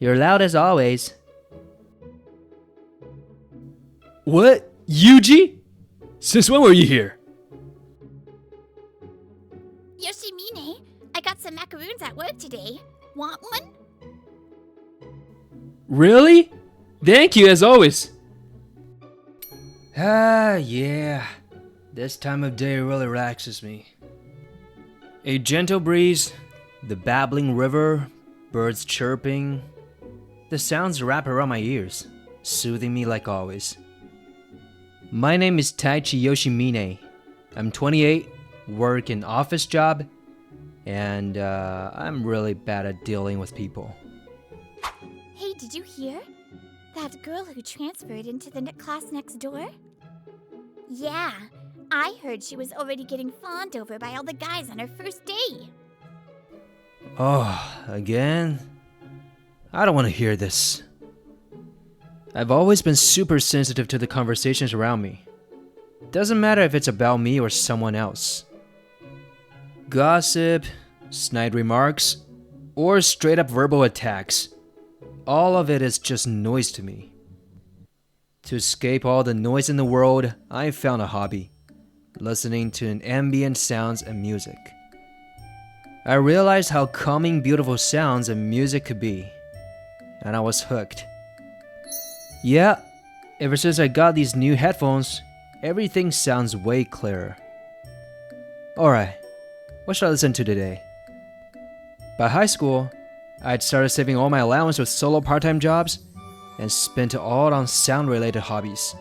You're loud as always. What? Yuji? Since when were you here? Yoshimine, I got some macaroons at work today. Want one? Really? Thank you as always. Yeah. This time of day really relaxes me. A gentle breeze, the babbling river, birds chirping. The sounds wrap around my ears, soothing me like always. My name is Taichi Yoshimine. I'm 28, work an office job, and I'm really bad at dealing with people. Hey, did you hear? That girl who transferred into the class next door? Yeah, I heard she was already getting fawned over by all the guys on her first day. Oh, again? I don't want to hear this. I've always been super sensitive to the conversations around me. Doesn't matter if it's about me or someone else. Gossip, snide remarks, or straight up verbal attacks. All of it is just noise to me. To escape all the noise in the world, I found a hobby. Listening to ambient sounds and music. I realized how calming beautiful sounds and music could be. And I was hooked. Yeah, ever since I got these new headphones, everything sounds way clearer. Alright, what should I listen to today? By high school, I'd started saving all my allowance with solo part-time jobs and spent it all on sound-related hobbies.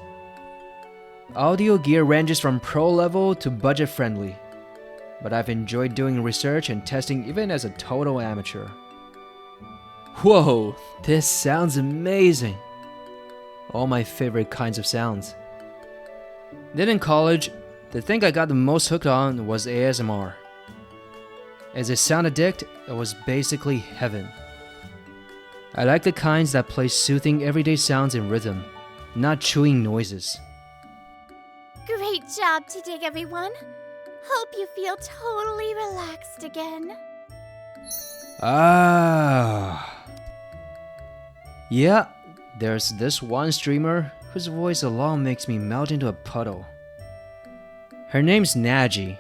Audio gear ranges from pro level to budget friendly, but I've enjoyed doing research and testing even as a total amateur. Whoa, this sounds amazing! All my favorite kinds of sounds. Then in college, the thing I got the most hooked on was ASMR. As a sound addict, it was basically heaven. I like the kinds that play soothing everyday sounds in rhythm, not chewing noises. Great job today, everyone. Hope you feel totally relaxed again. Yeah, there's this one streamer whose voice alone makes me melt into a puddle. Her name's Nagi.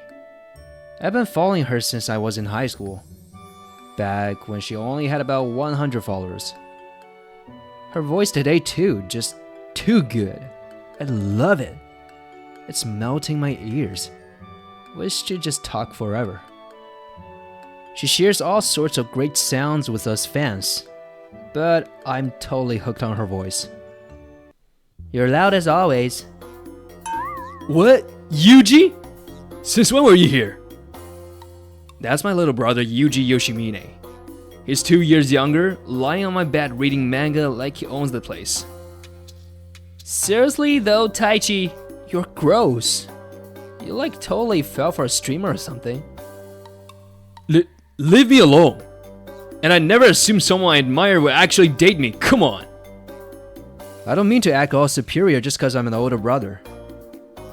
I've been following her since I was in high school, back when she only had about 100 followers. Her voice today too, just too good. I love it. It's melting my ears. Wish she'd just talk forever. She shares all sorts of great sounds with us fans, but I'm totally hooked on her voice. You're loud as always. What? Yuji? Since when were you here? That's my little brother Yuji Yoshimine. He's 2 years younger, lying on my bed reading manga like he owns the place. Seriously though, Taichi, you're gross. You like totally fell for a streamer or something. Leave me alone. And I never assumed someone I admire would actually date me, come on. I don't mean to act all superior just cause I'm an older brother.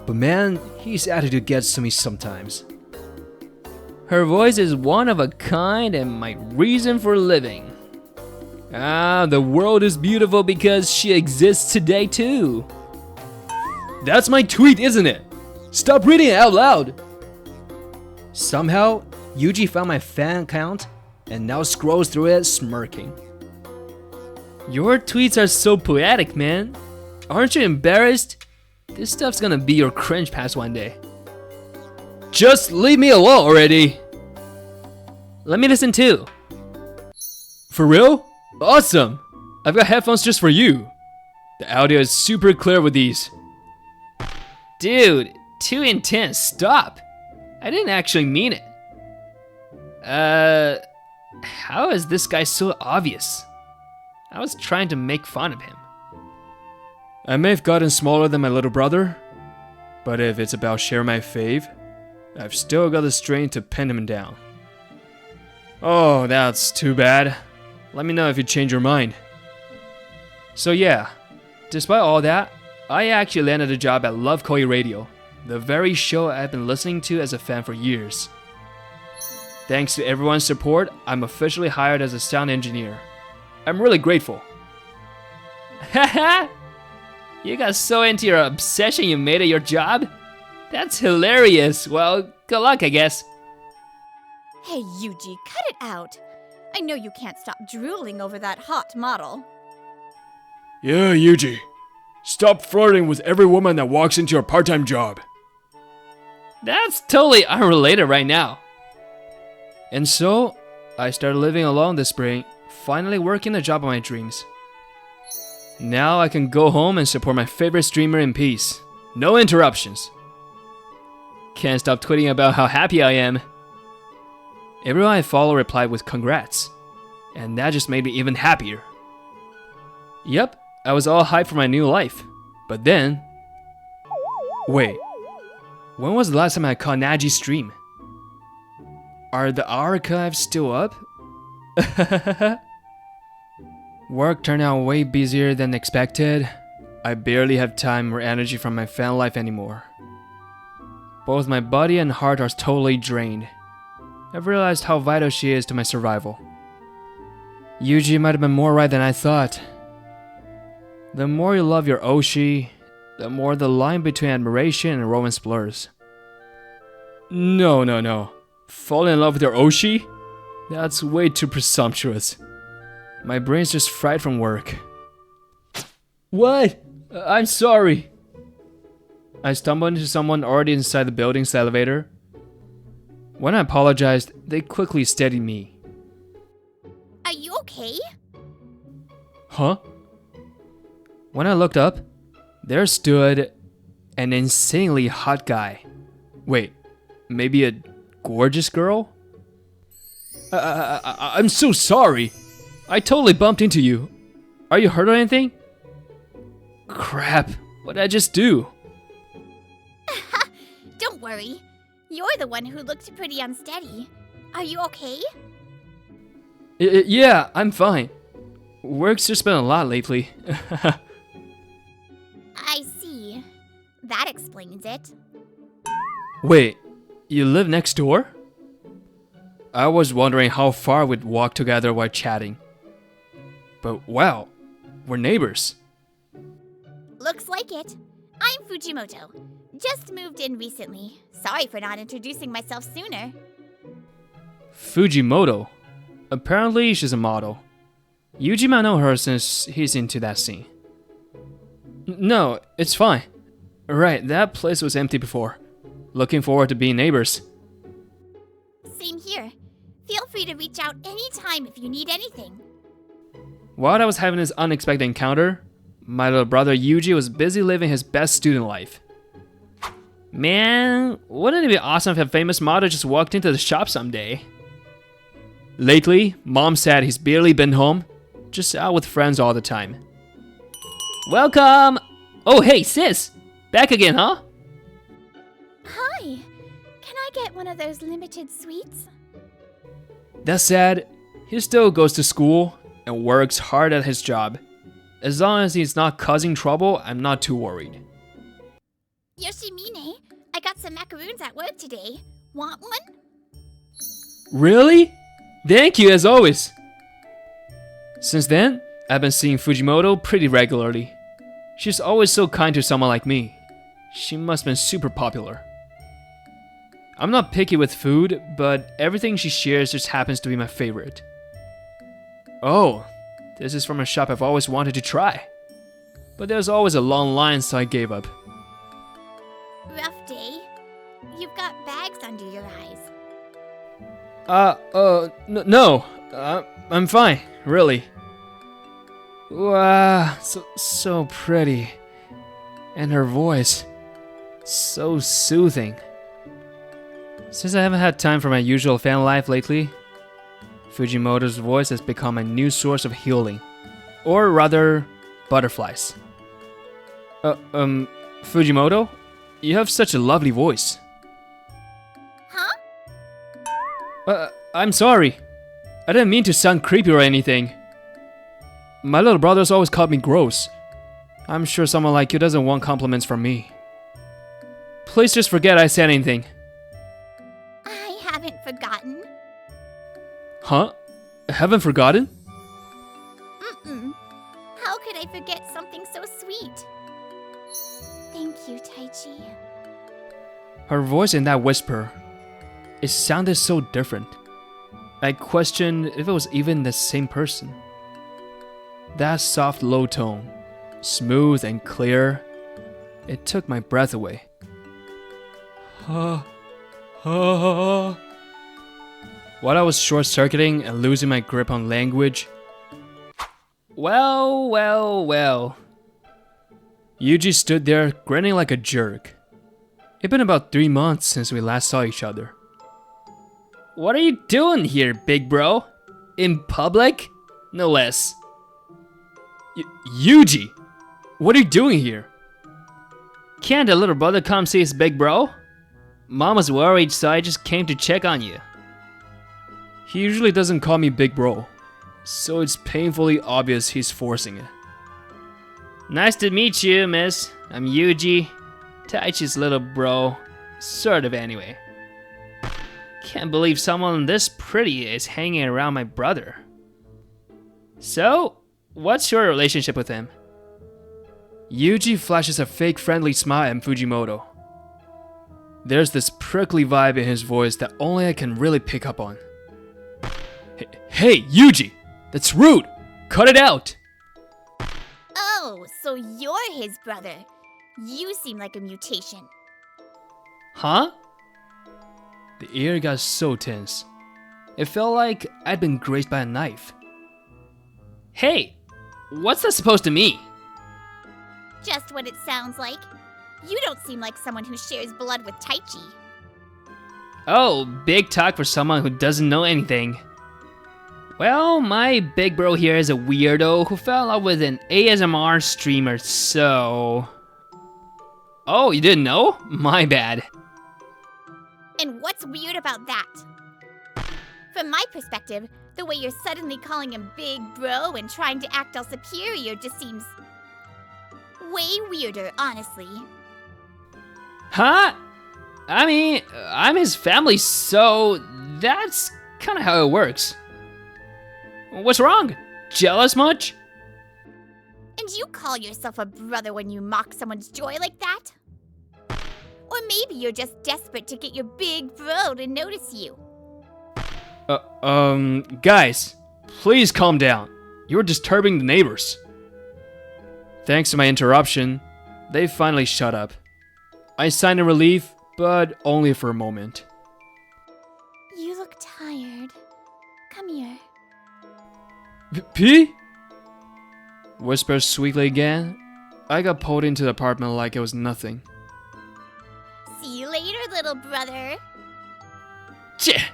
But man, his attitude gets to me sometimes. Her voice is one of a kind and my reason for living. The world is beautiful because she exists today too. That's my tweet, isn't it? Stop reading it out loud. Somehow, Yuji found my fan account and now scrolls through it smirking. Your tweets are so poetic, man. Aren't you embarrassed? This stuff's gonna be your cringe pass one day. Just leave me alone already. Let me listen too. For real? Awesome. I've got headphones just for you. The audio is super clear with these. Dude, too intense, stop. I didn't actually mean it. How is this guy so obvious? I was trying to make fun of him. I may have gotten smaller than my little brother, but if it's about sharing my fave, I've still got the strength to pin him down. Oh, that's too bad. Let me know if you change your mind. So yeah, despite all that, I actually landed a job at Love Koi Radio, the very show I've been listening to as a fan for years. Thanks to everyone's support, I'm officially hired as a sound engineer. I'm really grateful. Haha! You got so into your obsession you made it your job? That's hilarious. Well, good luck, I guess. Hey, Yuji, cut it out. I know you can't stop drooling over that hot model. Yeah, Yuji. Stop flirting with every woman that walks into your part-time job. That's totally unrelated right now. And so, I started living alone this spring, finally working the job of my dreams. Now I can go home and support my favorite streamer in peace. No interruptions. Can't stop tweeting about how happy I am. Everyone I follow replied with congrats. And that just made me even happier. Yep, I was all hyped for my new life. But then... Wait. When was the last time I caught Nagi stream? Are the archives still up? Work turned out way busier than expected. I barely have time or energy from my fan life anymore. Both my body and heart are totally drained. I've realized how vital she is to my survival. Yuji might have been more right than I thought. The more you love your Oshi, the more the line between admiration and romance blurs. No. Falling in love with your Oshi? That's way too presumptuous. My brain's just fried from work. What? I'm sorry. I stumbled into someone already inside the building's elevator. When I apologized, they quickly steadied me. Are you okay? Huh? When I looked up, there stood an insanely hot guy. Wait, maybe a gorgeous girl? I'm so sorry. I totally bumped into you. Are you hurt or anything? Crap, what did I just do? Don't worry. You're the one who looked pretty unsteady. Are you okay? Yeah, I'm fine. Work's just been a lot lately. I see. That explains it. Wait, you live next door? I was wondering how far we'd walk together while chatting. But wow, we're neighbors. Looks like it. I'm Fujimoto. Just moved in recently. Sorry for not introducing myself sooner. Fujimoto. Apparently she's a model. Yuji might know her since he's into that scene. No, it's fine. Right, that place was empty before. Looking forward to being neighbors. Same here. Feel free to reach out anytime if you need anything. While I was having this unexpected encounter, my little brother Yuji was busy living his best student life. Man, wouldn't it be awesome if a famous model just walked into the shop someday? Lately, Mom said he's barely been home, just out with friends all the time. Welcome! Oh hey sis! Back again, huh? Hi. Can I get one of those limited sweets? That said, he still goes to school and works hard at his job. As long as he's not causing trouble, I'm not too worried. Yoshimine, I got some macaroons at work today. Want one? Really? Thank you as always. Since then, I've been seeing Fujimoto pretty regularly. She's always so kind to someone like me. She must have been super popular. I'm not picky with food, but everything she shares just happens to be my favorite. Oh, this is from a shop I've always wanted to try. But there's always a long line, so I gave up. Rough day? You've got bags under your eyes. No, I'm fine, really. Wow, so pretty. And her voice, so soothing. Since I haven't had time for my usual fan life lately, Fujimoto's voice has become a new source of healing. Or rather, butterflies. Fujimoto? You have such a lovely voice. Huh? I'm sorry. I didn't mean to sound creepy or anything. My little brother's always called me gross. I'm sure someone like you doesn't want compliments from me. Please just forget I said anything. I haven't forgotten. Huh? Haven't forgotten? How could I forget something so sweet? Thank you, Taichi. Her voice in that whisper, it sounded so different. I questioned if it was even the same person. That soft low tone, smooth and clear, it took my breath away. While I was short-circuiting and losing my grip on language, well. Yuji stood there grinning like a jerk. It'd been about 3 months since we last saw each other. What are you doing here, big bro? In public? No less. Yuji! What are you doing here? Can't a little brother come see his big bro? Mom was worried, so I just came to check on you. He usually doesn't call me big bro, so it's painfully obvious he's forcing it. Nice to meet you, miss. I'm Yuji, Taichi's little bro. Sort of, anyway. Can't believe someone this pretty is hanging around my brother. So, what's your relationship with him? Yuji flashes a fake friendly smile at Fujimoto. There's this prickly vibe in his voice that only I can really pick up on. Hey, Yuji! That's rude! Cut it out! Oh, so you're his brother. You seem like a mutation. Huh? The air got so tense. It felt like I'd been grazed by a knife. Hey, what's that supposed to mean? Just what it sounds like. You don't seem like someone who shares blood with Taichi. Oh, big talk for someone who doesn't know anything. Well, my big bro here is a weirdo who fell in love with an ASMR streamer, so... Oh, you didn't know? My bad. And what's weird about that? From my perspective, the way you're suddenly calling him big bro and trying to act all superior just seems way weirder, honestly. Huh? I mean, I'm his family, so that's kind of how it works. What's wrong? Jealous much? And you call yourself a brother when you mock someone's joy like that? Or maybe you're just desperate to get your big bro to notice you. Guys, please calm down. You're disturbing the neighbors. Thanks to my interruption, they finally shut up. I signed in relief, but only for a moment. You look tired. Come here. P? Whispers sweetly again. I got pulled into the apartment like it was nothing. See you later, little brother. Tch!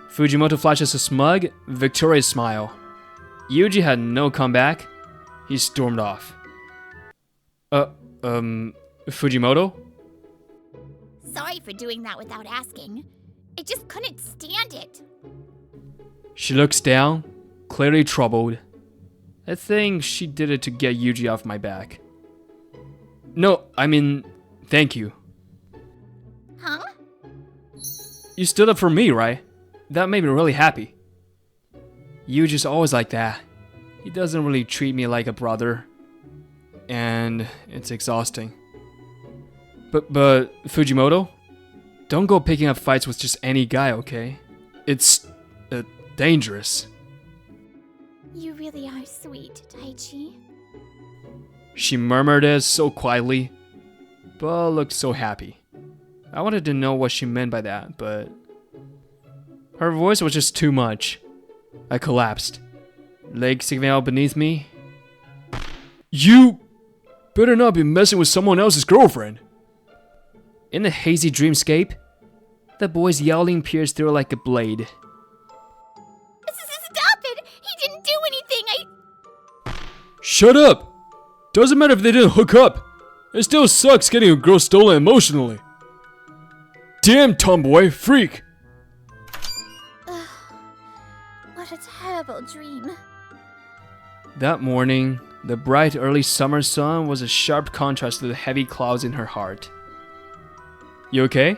Fujimoto flashes a smug, victorious smile. Yuji had no comeback. He stormed off. Fujimoto? Sorry for doing that without asking. I just couldn't stand it. She looks down, clearly troubled. I think she did it to get Yuji off my back. No, I mean, thank you. Huh? You stood up for me, right? That made me really happy. Yuji's always like that. He doesn't really treat me like a brother. And it's exhausting. But Fujimoto? Don't go picking up fights with just any guy, okay? It's dangerous. You really are sweet, Taichi. She murmured it so quietly, but looked so happy. I wanted to know what she meant by that, but her voice was just too much. I collapsed, legs sticking out beneath me. You better not be messing with someone else's girlfriend. In the hazy dreamscape, the boy's yelling pierced through like a blade. Stop it! He didn't do anything, Shut up! Doesn't matter if they didn't hook up. It still sucks getting a girl stolen emotionally. Damn tomboy, freak! What a terrible dream. That morning, the bright early summer sun was a sharp contrast to the heavy clouds in her heart. You okay?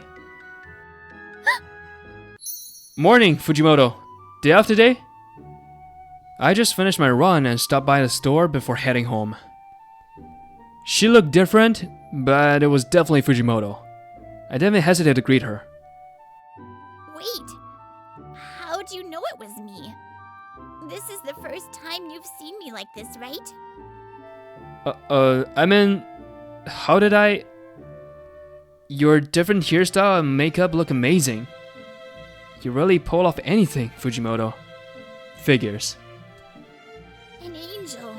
Morning, Fujimoto. Day off today? I just finished my run and stopped by the store before heading home. She looked different, but it was definitely Fujimoto. I didn't hesitate to greet her. Wait, how'd you know it was me? This is the first time you've seen me like this, right? I mean, how did I... Your different hairstyle and makeup look amazing. You really pull off anything, Fujimoto. Figures. An angel.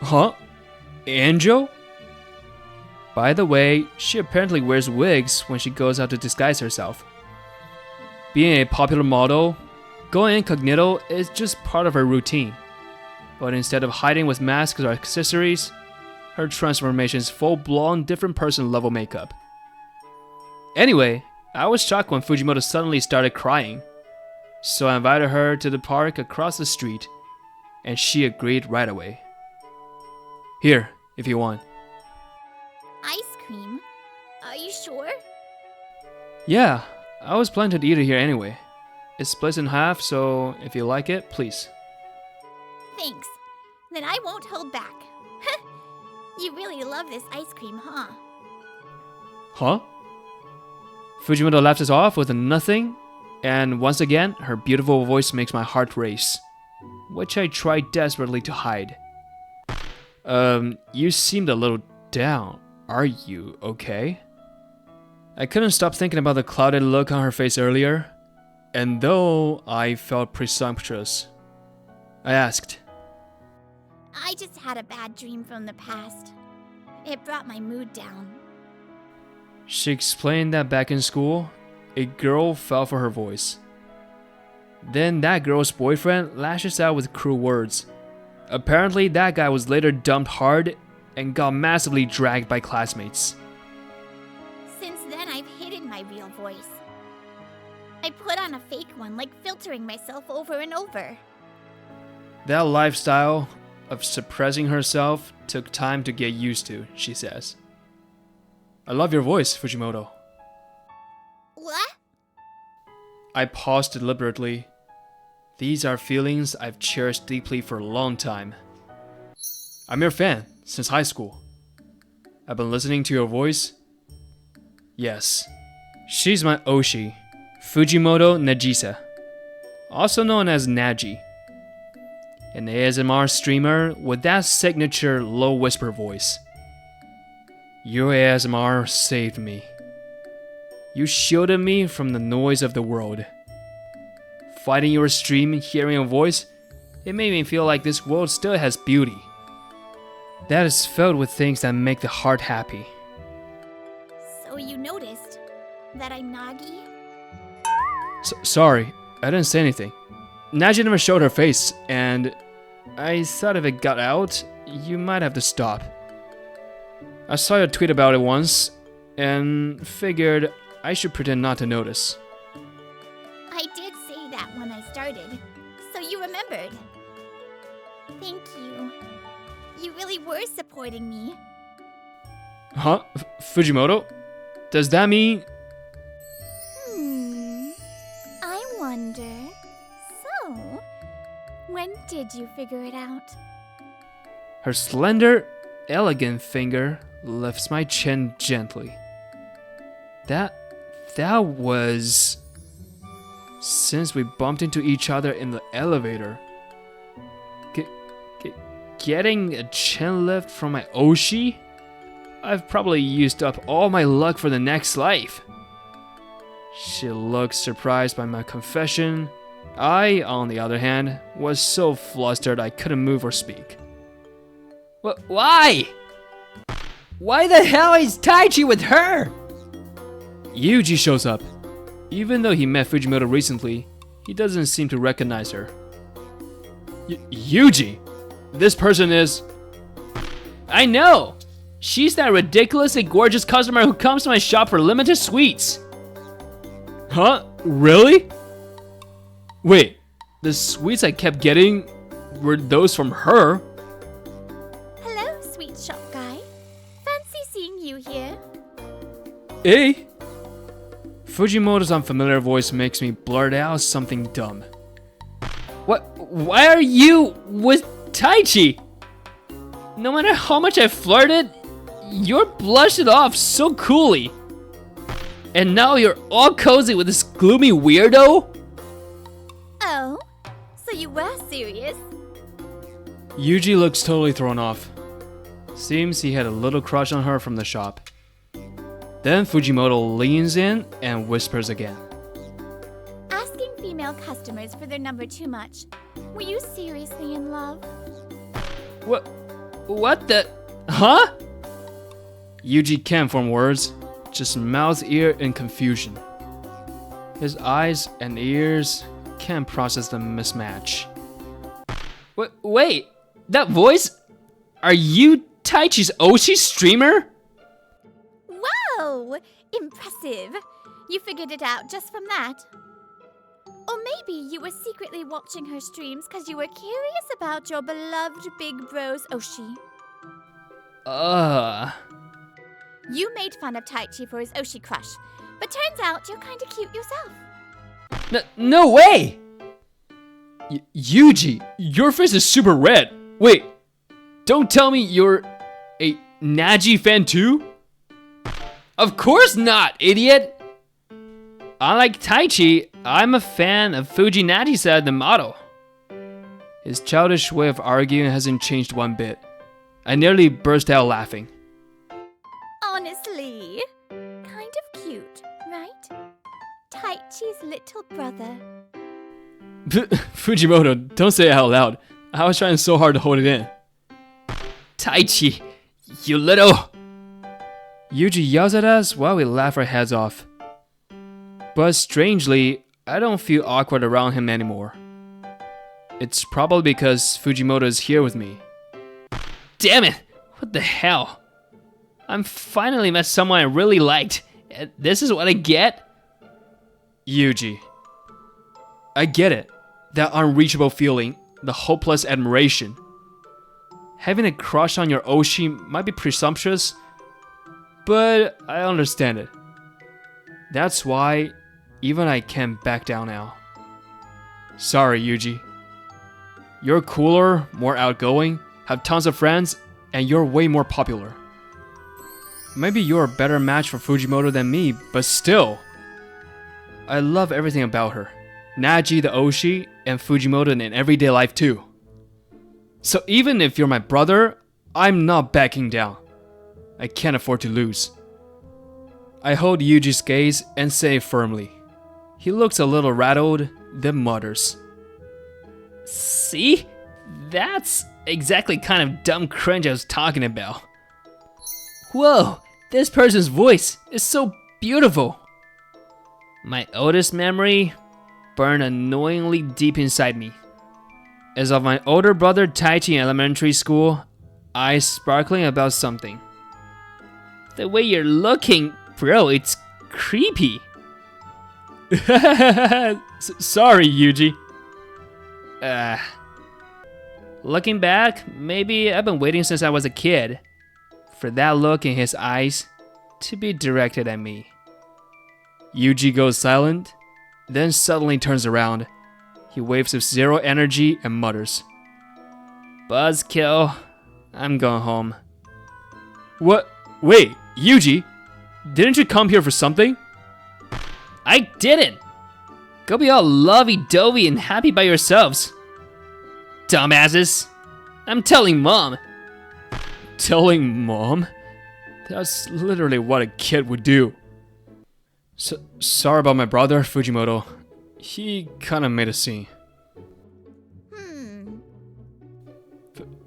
Huh? Angel? By the way, she apparently wears wigs when she goes out to disguise herself. Being a popular model, going incognito is just part of her routine. But instead of hiding with masks or accessories, her transformation is full-blown different person level makeup. Anyway, I was shocked when Fujimoto suddenly started crying. So I invited her to the park across the street, and she agreed right away. Here, if you want. Ice cream? Are you sure? Yeah, I was planning to eat it here anyway. It's split in half, so if you like it, please. Thanks. Then I won't hold back. You really love this ice cream, huh? Huh? Fujimoto laughed us off with a nothing, and once again, her beautiful voice makes my heart race, which I tried desperately to hide. You seemed a little down. Are you okay? I couldn't stop thinking about the clouded look on her face earlier, and though I felt presumptuous, I asked, I just had a bad dream from the past. It brought my mood down. She explained that back in school, a girl fell for her voice. Then that girl's boyfriend lashes out with cruel words. Apparently, that guy was later dumped hard and got massively dragged by classmates. Since then, I've hidden my real voice. I put on a fake one, like filtering myself over and over. That lifestyle of suppressing herself took time to get used to, she says. I love your voice, Fujimoto. What? I paused deliberately. These are feelings I've cherished deeply for a long time. I'm your fan since high school. I've been listening to your voice. Yes, she's my Oshi, Fujimoto Nagisa, also known as Nagi. An ASMR streamer with that signature low whisper voice. Your ASMR saved me. You shielded me from the noise of the world. Finding your stream, hearing your voice, it made me feel like this world still has beauty. That is filled with things that make the heart happy. So you noticed that I'm Nagi? Sorry, I didn't say anything. Nagi never showed her face, and I thought if it got out, you might have to stop. I saw your tweet about it once, and figured I should pretend not to notice. I did say that when I started, so you remembered. Thank you. You really were supporting me. Huh? Fujimoto? Does that mean... I wonder. So, when did you figure it out? Her slender, elegant finger lifts my chin gently. That was... Since we bumped into each other in the elevator. Getting a chin lift from my Oshi? I've probably used up all my luck for the next life. She looked surprised by my confession. I, on the other hand, was so flustered I couldn't move or speak. Why? Why the hell is Taichi with her? Yuji shows up. Even though he met Fujimoto recently, he doesn't seem to recognize her. Yuji? This person is... I know! She's that ridiculously gorgeous customer who comes to my shop for limited sweets. Huh? Really? Wait, the sweets I kept getting were those from her? Hello, sweet shop guy. Fancy seeing you here. Hey? Fujimoto's unfamiliar voice makes me blurt out something dumb. Why are you with Taichi? No matter how much I flirted, you're blushed it off so coolly. And now you're all cozy with this gloomy weirdo? Oh, so you were serious? Yuji looks totally thrown off. Seems he had a little crush on her from the shop. Then Fujimoto leans in and whispers again. Asking female customers for their number too much. Were you seriously in love? What the? Huh? Yuji can't form words, just mouth, ear in confusion. His eyes and ears can't process the mismatch. Wait, that voice? Are you Taichi's Oshi streamer? Whoa! Impressive. You figured it out just from that. Or maybe you were secretly watching her streams because you were curious about your beloved big bros Oshi. You made fun of Taichi for his Oshi crush, but turns out you're kinda cute yourself. No way! Yuji, your face is super red. Wait, don't tell me you're a Nagi fan too? Of course not, idiot! Unlike Taichi, I'm a fan of Fuji Nagisa, the model. His childish way of arguing hasn't changed one bit. I nearly burst out laughing. Honestly, kind of cute, right? Taichi's little brother. Fujimoto, don't say it out loud. I was trying so hard to hold it in. Taichi, you little... Yuji yells at us while we laugh our heads off. But strangely, I don't feel awkward around him anymore. It's probably because Fujimoto is here with me. Damn it! What the hell? I'm finally met someone I really liked. This is what I get? Yuji. I get it. That unreachable feeling, the hopeless admiration. Having a crush on your Oshi might be presumptuous, but I understand it. That's why even I can't back down now. Sorry, Yuji. You're cooler, more outgoing, have tons of friends, and you're way more popular. Maybe you're a better match for Fujimoto than me, but still. I love everything about her. Nagi the Oshi, and Fujimoto in everyday life too. So even if you're my brother, I'm not backing down. I can't afford to lose. I hold Yuji's gaze and say firmly. He looks a little rattled, then mutters. See? That's exactly kind of dumb cringe I was talking about. Whoa, this person's voice is so beautiful. My oldest memory burned annoyingly deep inside me. As of my older brother Taichi in elementary school, eyes sparkling about something. The way you're looking, bro, it's creepy. Sorry, Yuji. Looking back, maybe I've been waiting since I was a kid for that look in his eyes to be directed at me. Yuji goes silent, then suddenly turns around. He waves with zero energy and mutters. Buzzkill, I'm going home. What? Wait, Yuji? Didn't you come here for something? I didn't! Go be all lovey-dovey and happy by yourselves. Dumbasses. I'm telling Mom. Telling Mom? That's literally what a kid would do. Sorry about my brother, Fujimoto. He kinda made a scene.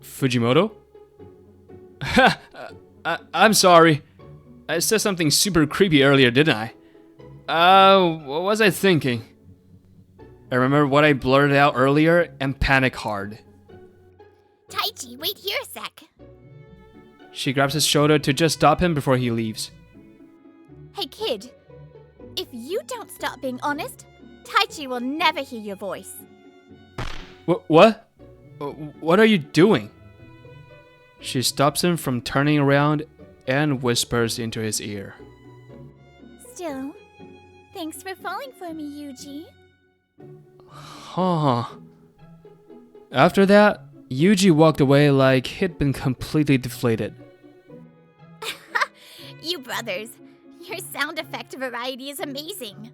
Fujimoto? I'm sorry. I said something super creepy earlier, didn't I? What was I thinking? I remember what I blurted out earlier and panic hard. Taichi, wait here a sec. She grabs his shoulder to just stop him before he leaves. Hey kid, if you don't stop being honest, Taichi will never hear your voice. What? What are you doing? She stops him from turning around and whispers into his ear. Still, thanks for falling for me, Yuji. Huh. After that, Yuji walked away like he'd been completely deflated. You brothers, your sound effect variety is amazing.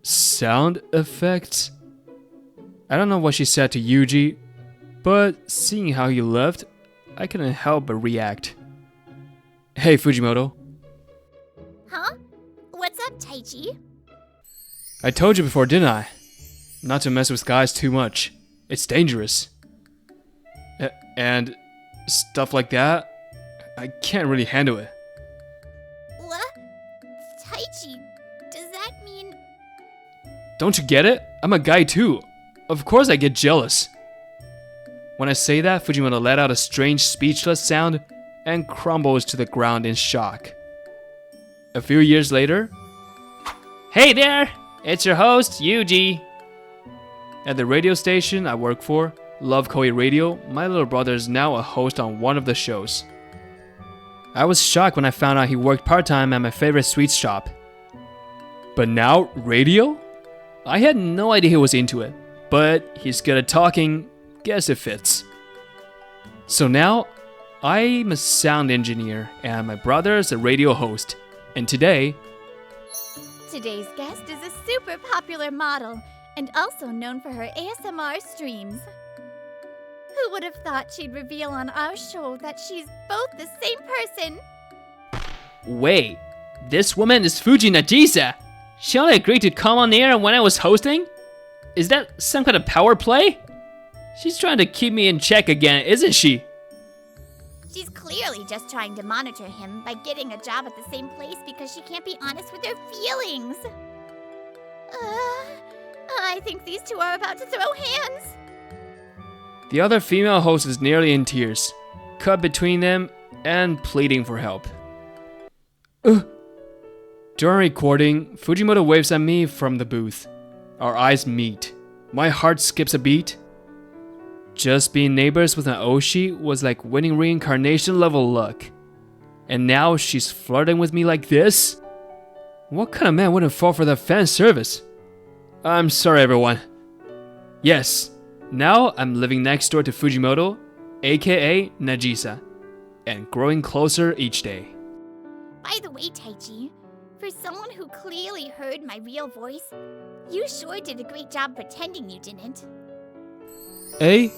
Sound effects? I don't know what she said to Yuji, but seeing how he left, I couldn't help but react. Hey, Fujimoto. Huh? What's up, Taichi? I told you before, didn't I? Not to mess with guys too much. It's dangerous. And stuff like that, I can't really handle it. What? Taichi, does that mean... Don't you get it? I'm a guy too. Of course I get jealous. When I say that, Fujimoto let out a strange speechless sound and crumbles to the ground in shock. A few years later, hey there! It's your host, Yuji. At the radio station I work for, Love Koi Radio, my little brother is now a host on one of the shows. I was shocked when I found out he worked part-time at my favorite sweets shop. But now, radio? I had no idea he was into it, but he's good at talking, guess it fits. So now, I'm a sound engineer and my brother is a radio host. And today's guest is a super popular model and also known for her ASMR streams. Who would have thought she'd reveal on our show that she's both the same person? Wait, this woman is Fuji Nagisa. She only agreed to come on air when I was hosting? Is that some kind of power play? She's trying to keep me in check again, isn't she? She's clearly just trying to monitor him by getting a job at the same place because she can't be honest with her feelings. I think these two are about to throw hands. The other female host is nearly in tears, cut between them and pleading for help. During recording, Fujimoto waves at me from the booth. Our eyes meet. My heart skips a beat. Just being neighbors with an Oshi was like winning reincarnation level luck. And now she's flirting with me like this? What kind of man wouldn't fall for that fan service? I'm sorry, everyone. Yes, now I'm living next door to Fujimoto, aka Nagisa, and growing closer each day. By the way, Taichi, for someone who clearly heard my real voice, you sure did a great job pretending you didn't. Eh?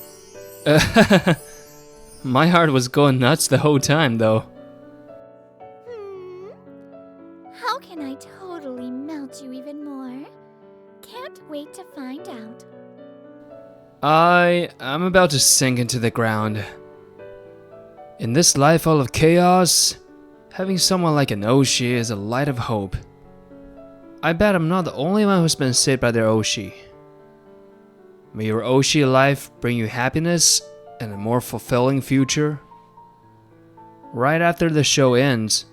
My heart was going nuts the whole time, though. How can I totally melt you even more? Can't wait to find out. I'm about to sink into the ground. In this life full of chaos, having someone like an Oshi is a light of hope. I bet I'm not the only one who's been saved by their Oshi. May your Oshi life bring you happiness and a more fulfilling future. Right after the show ends,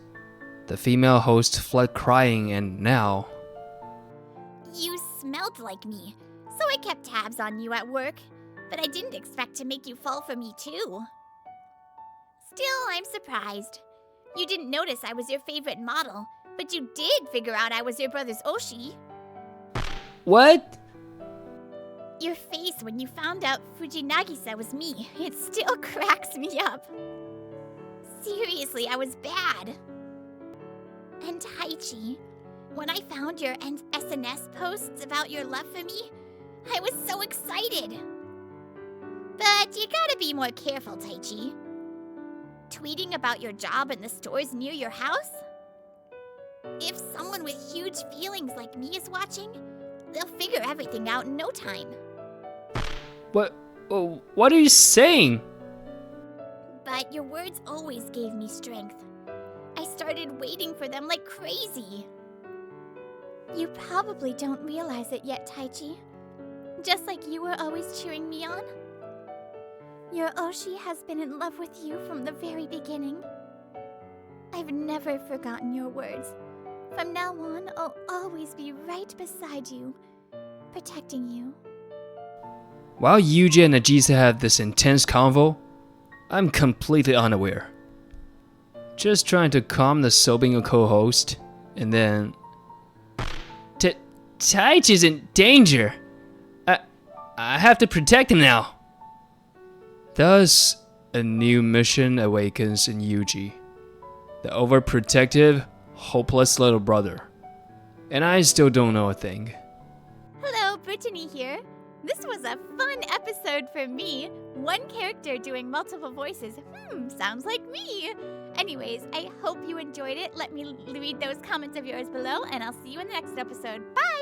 the female host fled crying and now... You smelled like me, so I kept tabs on you at work, but I didn't expect to make you fall for me too. Still, I'm surprised. You didn't notice I was your favorite model, but you did figure out I was your brother's Oshi. What? Your face when you found out Fujinagisa was me, it still cracks me up. Seriously, I was bad. And Taichi, when I found your SNS posts about your love for me, I was so excited. But you gotta be more careful, Taichi. Tweeting about your job in the stores near your house? If someone with huge feelings like me is watching, they'll figure everything out in no time. What are you saying? But your words always gave me strength. I started waiting for them like crazy. You probably don't realize it yet, Taichi. Just like you were always cheering me on. Your Oshi has been in love with you from the very beginning. I've never forgotten your words. From now on, I'll always be right beside you, protecting you. While Yuji and Nagisa have this intense convo, I'm completely unaware. Just trying to calm the sobbing co-host, and then... Taichi's in danger! I have to protect him now! Thus, a new mission awakens in Yuji, the overprotective, hopeless little brother. And I still don't know a thing. Hello, Brittany here. This was a fun episode for me. One character doing multiple voices. Sounds like me. Anyways, I hope you enjoyed it. Let me read those comments of yours below, and I'll see you in the next episode. Bye!